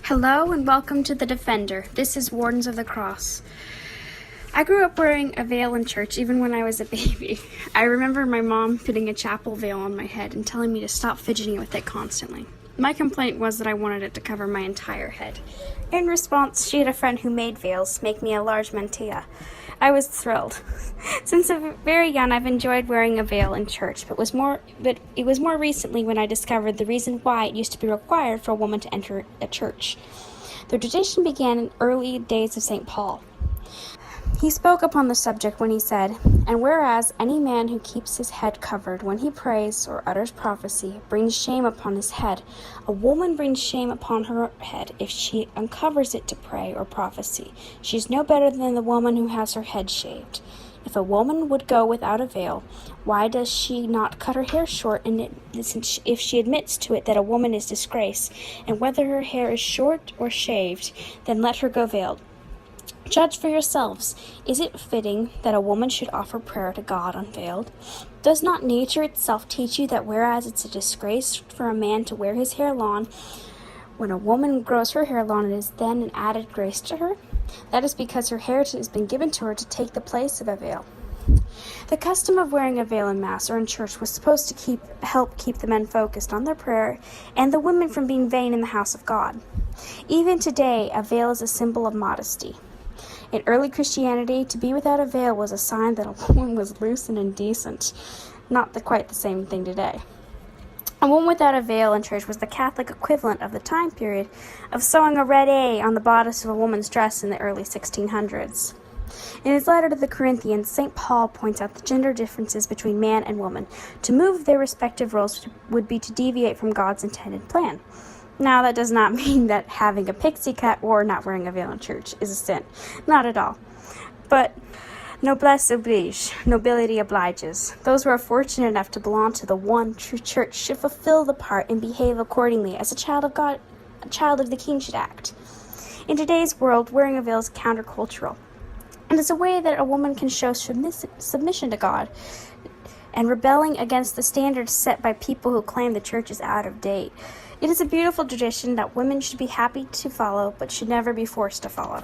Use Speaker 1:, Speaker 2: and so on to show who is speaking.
Speaker 1: Hello and welcome to The Defender. This is Wardens of the Cross. I grew up wearing a veil in church even when I was a baby. I remember my mom putting a chapel veil on my head and telling me to stop fidgeting with it constantly. My complaint was that I wanted it to cover my entire head. In response, she had a friend who made veils make me a large mantilla. I was thrilled. Since very young, I've enjoyed wearing a veil in church, but it was more recently when I discovered the reason why it used to be required for a woman to enter a church. The tradition began in early days of St. Paul. He spoke upon the subject when he said, "And whereas any man who keeps his head covered when he prays or utters prophecy brings shame upon his head, a woman brings shame upon her head if she uncovers it to pray or prophesy. She is no better than the woman who has her head shaved. If a woman would go without a veil, why does she not cut her hair short? And if she admits to it that a woman is disgraced, and whether her hair is short or shaved, then let her go veiled. Judge for yourselves. Is it fitting that a woman should offer prayer to God unveiled? Does not nature itself teach you that whereas it's a disgrace for a man to wear his hair long, when a woman grows her hair long, it is then an added grace to her? That is because her hair has been given to her to take the place of a veil." The custom of wearing a veil in Mass or in church was supposed to help keep the men focused on their prayer and the women from being vain in the house of God. Even today, a veil is a symbol of modesty. In early Christianity, to be without a veil was a sign that a woman was loose and indecent. Not quite the same thing today. A woman without a veil in church was the Catholic equivalent of the time period of sewing a red A on the bodice of a woman's dress in the early 1600s. In his letter to the Corinthians, St. Paul points out the gender differences between man and woman. To move their respective roles would be to deviate from God's intended plan. Now, that does not mean that having a pixie cut or not wearing a veil in church is a sin. Not at all. But noblesse oblige, nobility obliges. Those who are fortunate enough to belong to the one true church should fulfill the part and behave accordingly as a child of God, a child of the King should act. In today's world, wearing a veil is countercultural. And it's a way that a woman can show submission to God and rebelling against the standards set by people who claim the church is out of date. It is a beautiful tradition that women should be happy to follow, but should never be forced to follow.